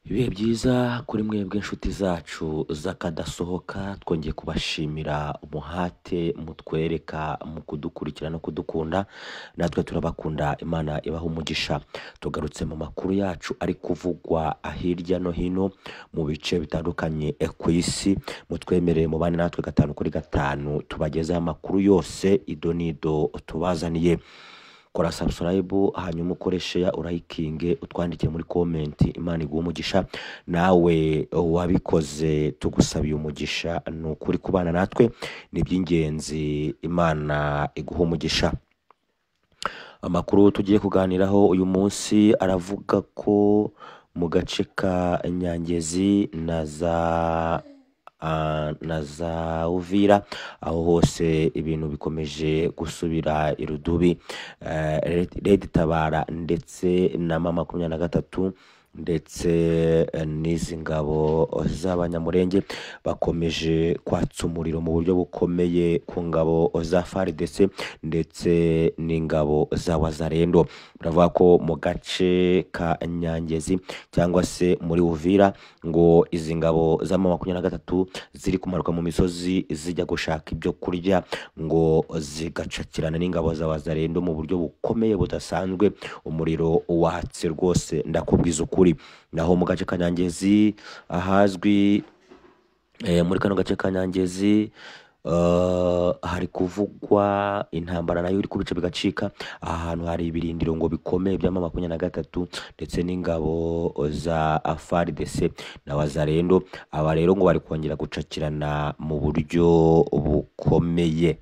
Ibihe byiza kuri mwebwe inshuti zacu z'akadasohoka, twongeye kubashimira umuhate mutwereka mu kudukurikira no kudukunda. Natwe turabakunda, Imana ibaha umugisha. Tugarutse mu makuru yacu ari kuvugwa hirya no hino mu bice bitandukanye ku isi. Mutwemerere mubane natwe 5 kuri 5 tubagezaho amakuru yose ido nido tubazaniye. Kora subscribe hanyuma ukoreshe ya urayikinge, utwandike muri comment. Imana iguha umugisha. Nawe wabikoze tugusabiye umugisha, nukuri kubana natwe ni by'ingenzi. Imana iguha umugisha. Amakuru tugiye kuganiraho uyu munsi aravuga ko mu gace ka Nyangezi na za Uvira, aho hose ibintu bikomeje gusubira irudubi. Red Tabara ndetse na mama 23 ndetse n'izi ngabo z'abanyamurenge bakomeje kwatsa umuriro mu buryo bukomeye ku ngabo za FARDC ndetse n'ingabo za Wazalendo. Baravuga ko mu gace ka Nyangezi cyangwa se muri Uvira ngo izi ngabo za mama 23 ziri kumaruka mu misozi zijya gushaka ibyo kurya, ngo zigacakirana n'ingabo za Wazalendo mu buryo bukomeye budasanzwe. Umuriro watse rwose, ndakubwiza ukuri. Naho mu gace ka Nyangezi ahazwi muri kano gace ka Nyangezi hari kuvugwa intambara nayo iri kubica bigacika. Ahantu hari ibirindiro ngo bikomeye bya mama 23 ndetse n'ingabo za FARDC na Wazalendo. Aba rero ngo bari kongera gucakirana mu buryo bukomeye.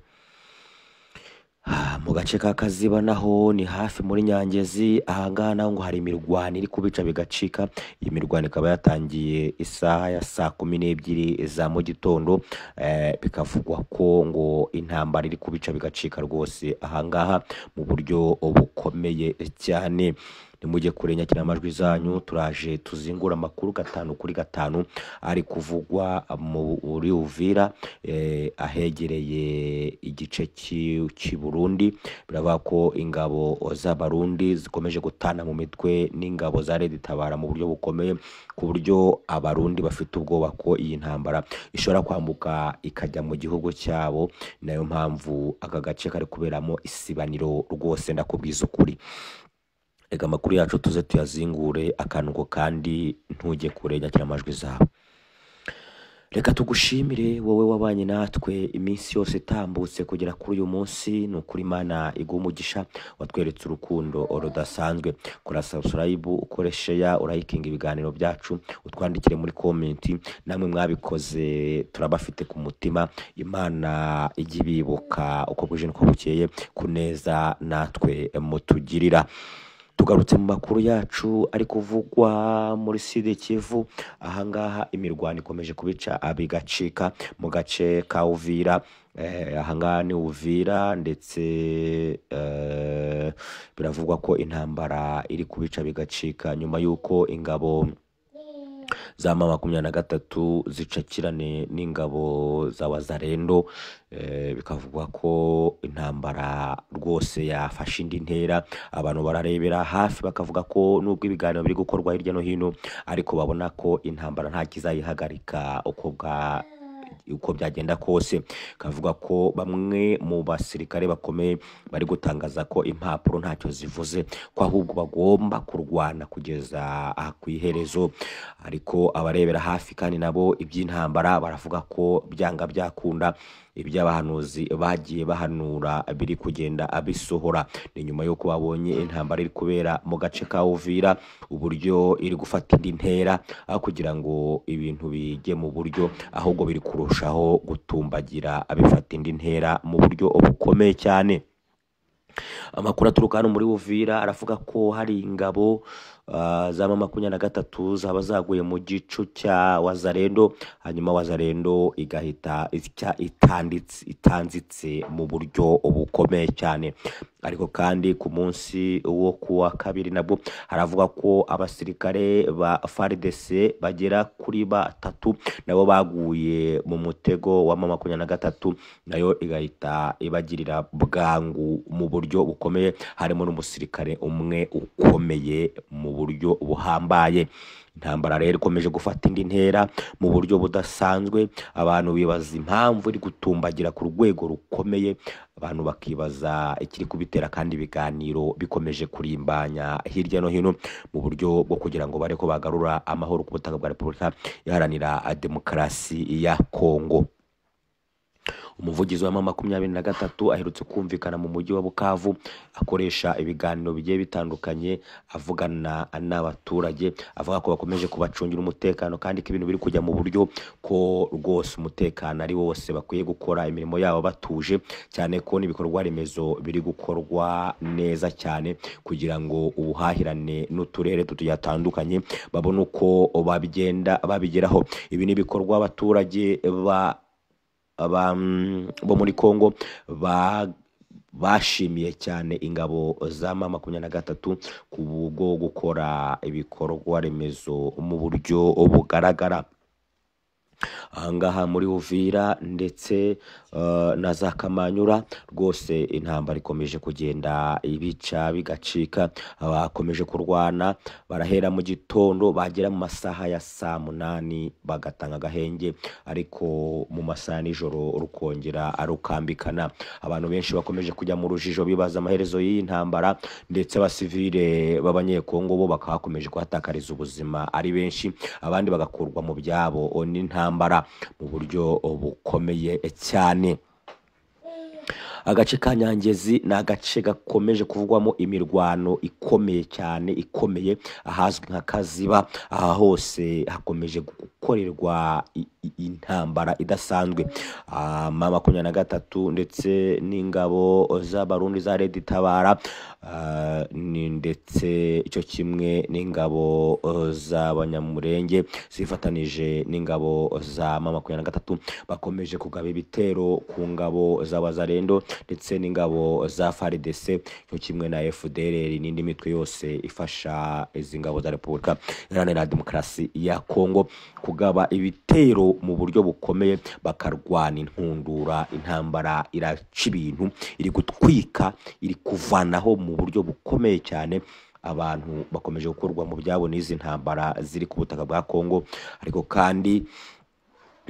Mu gace ka Kaziba naho ni hafi muri Nyangezi. Ahangaha naho ngo hari imirwano iri kubica bigacika. Iyi mirwano ikaba yatangiye isaha ya saa 12 za mu gitondo. Bikavugwa ko ngo intambara iri kubica bigacika rwose ahangaha mu buryo bukomeye cyane. Nimujye kurenya kina amajwi zanyu, turaje tuzingura amakuru 5 kuri 5 ari kuvugwa muri Uvira, ahegereye igice cy'i Burundi. Biravuga ko ingabo z'abarundi zikomeje gutana mu mitwe n'ingabo za Red Tabara mu buryo bukomeye, ku buryo abarundi bafite ubwoba ko iyi ntambara ishobora kwambuka ikajya mu gihugu cyabo. Nayo mpamvu aka gace kari kuberamo isibaniro rwose, ndakubwiza ukuri. Ega amakuru yacu tuze tuyazingure akanuko kandi ntujye kurenya kina amajwi zawe. Reka tugushimire wowe wabanye natwe iminsi yose itambutse kugera kuri uyu munsi. Nukuri Imana iguha umugisha, watweretse urukundo rudasanzwe. Kora subscribe, ukoreshe ya urayikinga ibiganiro byacu, utwandikire muri comment. Namwe mwabikoze turabafite ku mutima. Imana ijye ibibuka uko buje nuko bukeye kuneza natwe mutugirira. Tugarutse mu makuru yacu ari kuvugwa muri Sud Kivu. Ahangaha imirwano ikomeje kubica abigacika mu gace ka Uvira. Ahangaha ni Uvira ndetse biravugwa ko intambara iri kubica bigacika nyuma yuko ingabo za mama 23 zicakirane n'ingabo za Wazalendo. Bikavugwa ko intambara rwose yafashe indi ntera. Abantu bararebera hafi bakavuga ko nubwo ibiganiro biri gukorwa hirya no hino, ariko babona ko intambara nta kizayihagarika uko byagenda kose. Kavuga ko bamwe mu basirikare bakomeye bari gutangaza ko impapuro ntacyo zivuze, ko ahubwo bagomba kurwana kugeza ku iherezo. Ariko abarebera hafi kandi nabo iby'intambara baravuga ko byanga byakunda iby'abahanuzi bagiye bahanura biri kugenda abisohora. Ni nyuma yuko babonye intambara iri kubera mu gace ka Uvira uburyo iri gufata indi ntera, aho kugira ngo ibintu bijye mu buryo, ahubwo biri kurushaho gutumbagira abifata indi ntera mu buryo bukomeye cyane. Amakuru aturuka hano muri Uvira aravuga ko hari ingabo za mama 23 zaba zaguye mu gicu cya Wazalendo, hanyuma Wazalendo igahita itanzitse mu buryo bukomeye cyane. Ariko kandi ku munsi wo kuwa kabiri nabwo haravuga ko abasirikare ba FARDC bagera kuri 3 nabo baguye mu mutego wa mama 23, nayo igahita ibagirira bwangu mu buryo bukomeye. Harimo n'umusirikare umwe ukomeye mu buryo buhambaye. Intambara rero ikomeje gufata indi ntera mu buryo budasanzwe, abantu bibaza impamvu iri gutumbagira ku rwego rukomeye, abantu bakibaza ikiri kubitera, kandi ibiganiro bikomeje kurimbanya hirya no hino mu buryo bwo kugira ngo bareko bagarura amahoro ku butaka bwa Repubulika Iharanira Demokarasi ya Kongo. Umuvugizi wa M23 aherutse kumvikana mu mujyi wa Bukavu akoresha ibiganiro bigiye bitandukanye, avugana n'abaturage, avuga ko bakomeje kubacungira umutekano kandi ko ibintu biri kujya mu buryo ko rwose umutekano ari wose, bakwiye gukora imirimo yabo batuje, cyane ko n'ibikorwa remezo biri gukorwa neza cyane kugira ngo ubuhahirane n'uturere tutandukanye babone uko babigeraho. Ibi ni ibikorwa abaturage bo muri Kongo bashimiye cyane ingabo za M23 ku bwo gukora ibikorwa remezo mu buryo bugaragara. Ahangaha muri Uvira ndetse na za Kamanyura rwose intambara ikomeje kugenda ibica bigacika, abakomeje kurwana barahera mu gitondo, bagera mu masaha ya saa 8 bagatanga agahenge, ariko mu masaha nijoro rukongera arukambikana. Abantu benshi bakomeje kujya mu rujijo bibaza amaherezo y'iyi ntambara, ndetse abasivile b'abanyekongo bo bakakomeje kuhatakariza ubuzima ari benshi, abandi bagakurwa mu byabo n'intambara mu buryo bukomeye cyane. Agace ka Nyangezi ni agace gakomeje kuvugwamo imirwano ikomeye cyane, ikomeye, ahazwi nka Kaziba. Aha hose hakomeje gukorerwa intambara idasanzwe. M23 ndetse n'ingabo z'abarundi za Red Tabara, ndetse icyo kimwe n'ingabo z'abanyamurenge zifatanije n'ingabo za M23 bakomeje kugaba ibitero ku ngabo z'abazarendo ndetse n'ingabo za FARDC, cyo kimwe na FDLR n'indi mitwe yose ifasha izi ngabo za Repubulika Iharanira Demokarasi ya Kongo kugaba ibitero mu buryo bukomeye, bakarwana intundura. Intambara iraca ibintu, iri gutwika, iri kuvanaho mu buryo bukomeye cyane. Abantu bakomeje gukorwa mu byabo n'izi ntambara ziri ku butaka bwa Kongo, ariko kandi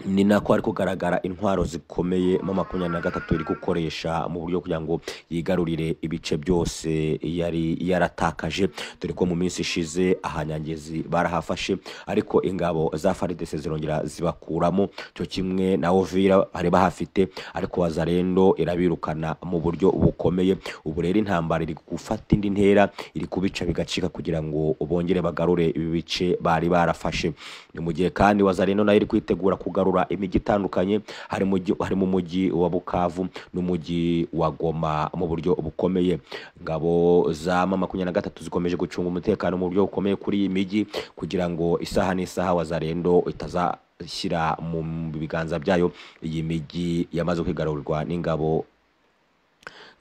ni nako ari kugaragara intwaro zikomeye M23 iri gukoresha mu buryo kugira ngo yigarurire ibice byose yari yaratakaje, dore ko mu minsi ishize ahanyangezi barahafashe, ariko ingabo za FARDC zirongera zibakuramo, cyo kimwe na Uvira bari bahafite, ariko Wazarendo irabirukana mu buryo bukomeye. Ubu rero intambara iri gufata indi ntera, iri kubica bigacika kugira ngo bongere bagarure ibi bice bari barafashe. Ni mu gihe kandi Wazarendo nayo iri kwitegura kugarura imijyi itandukanye, hari mu mujyi wa Bukavu n'umujyi wa Goma mu buryo bukomeye. Ngabo za M23 zikomeje gucunga umutekano mu buryo bukomeye kuri iyi mijyi, kugira ngo isaha n'isaha Wazarendo itazashyira mu biganza byayo iyi mijyi yamaze kwigarurirwa n'ingabo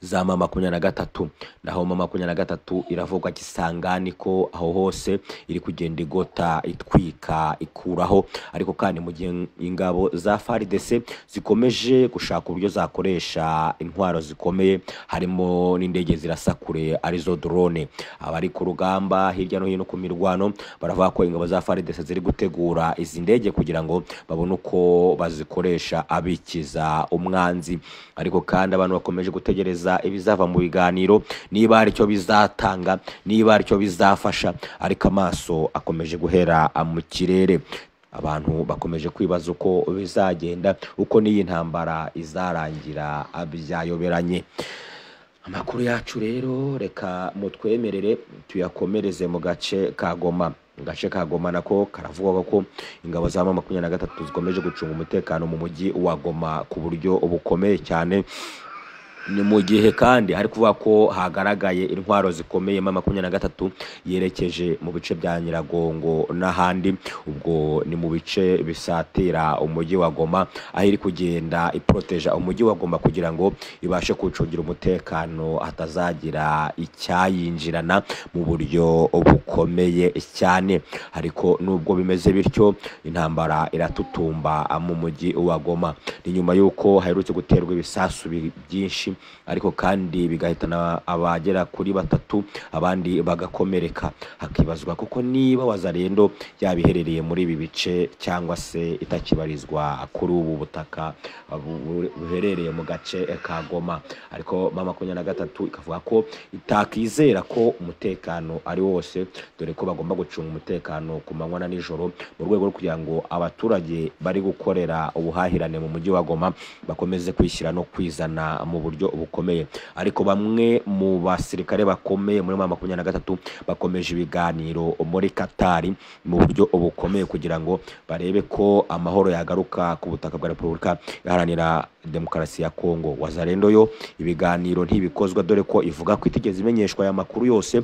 za M23. Naho M23 iravuga Kisangani ko aho hose iri kugenda igota, itwika, ikuraho, ariko kandi mu gihe ingabo za FARDC zikomeje gushaka uburyo zakoresha intwaro zikomeye, harimo n'indege zirasakure arizo drone. Abari ku rugamba hirya no hino ku mirwano baravuga ko ingabo za FARDC ziri gutegura izi ndege kugira ngo babone uko bazikoresha abikiza umwanzi, ariko kandi abantu bakomeje gutegereza ibizava mu biganiro, niba ari cyo bizatanga, niba ari cyo bizafasha, ariko amaso akomeje guhera mu kirere. Abantu bakomeje kwibaza uko bizagenda, uko n'iyi ntambara izarangira byayoberanye. Amakuru yacu rero reka mutwemerere tuyakomereze mu gace ka Goma. Gace ka Goma nako karavuga ko ingabo za M23 zikomeje gucunga umutekano mu mujyi wa Goma ku buryo bukomeye cyane. Ni mu gihe kandi hari kuvuga ko hagaragaye intwaro zikomeye M23 yerekeje mu bice bya Nyiragongo n'ahandi. Ubwo ni mu bice bisatira umujyi wa Goma, aho iri kugenda iproteja umujyi wa Goma kugira ngo ibashe kucungira umutekano, hatazagira icyayinjirana mu buryo bukomeye cyane. Ariko nubwo bimeze bityo, intambara iratutumba mu mujyi wa Goma. Ni nyuma yuko haherutse guterwa ibisasu byinshi ariko kandi bigahitana abagera kuri batatu abandi bagakomereka. Hakibazwa kuko niba Wazalendo yabiherereye muri ibi bice cyangwa se itakibarizwa kuri ubu butaka buherereye mu gace ka Goma. Ariko M23 ikavuga ko itakizera ko umutekano ari wose, dore ko bagomba gucunga umutekano ku manywa na nijoro mu rwego rwo kugira ngo abaturage bari gukorera ubuhahirane mu mujyi wa Goma bakomeze kwishyira no kwizana mu buryo bukomeye. Ariko bamwe mu basirikare bakomeye muri M23 bakomeje ibiganiro muri Katari mu buryo bukomeye kugira ngo barebe ko amahoro yagaruka ku butaka bwa Repubulika Iharanira Demokarasi ya Kongo. Wazalendo yo ibiganiro ntibikozwa, dore ko ivuga ko itigeze imenyeshwa aya makuru yose,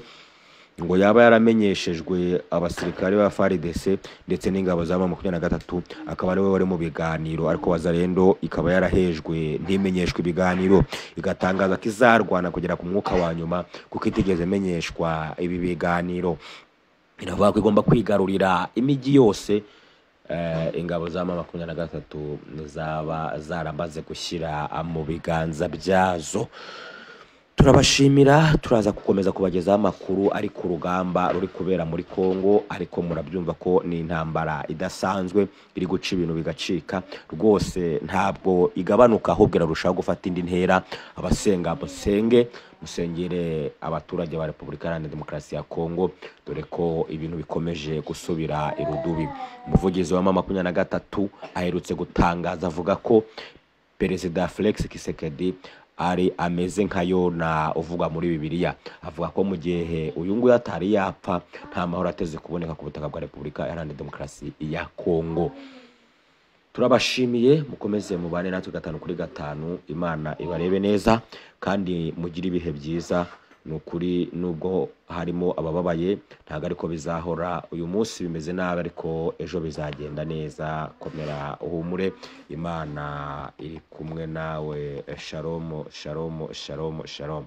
ngo yaba yaramenyeshejwe abasirikare ba FARDC ndetse n'ingabo za M23 akaba ari we wari mu biganiro. Ariko Wazalendo ikaba yarahejwe ntimenyeshwe ibiganiro, igatangaza ko izarwana kugera ku mwuka wa nyuma kuko itigeze imenyeshwa ibi biganiro. Iravuga ko igomba kwigarurira imijyi yose ingabo za M23 zaba zaramaze gushyira mu biganza byazo. Turabashimira, turaza gukomeza kubagezaho amakuru ari ku rugamba ruri kubera muri Kongo, ariko murabyumva ko ni intambara idasanzwe iri guca ibintu bigacika rwose, ntabwo igabanuka ahubwo irarushaho gufata indi ntera. Abasenga musengere abaturage ba Repubulika Iharanira Demokarasi ya Kongo, dore ko ibintu bikomeje gusubira irudubi. Umuvugizi wa M23 aherutse gutangaza avuga ko Perezida Felix Tshisekedi ari ameze nka Yona uvuga muri Bibiliya. Avuga ko mu gihe uyu nguyu atari yapfa nta mahoro ateze kuboneka ku butaka bwa Repubulika Iharanira Demokarasi ya Kongo. Turabashimiye, mukomeze mubane natwe 5 kuri 5. Imana ibarebe neza kandi mugire ibihe byiza. Nukuri nubwo harimo abababaye ntago ariko bizahora. Uyu munsi bimeze nabi ariko ejo bizagenda neza. Komera uhumure, Imana iri kumwe nawe. Shalom, shalom, shalom, shalom.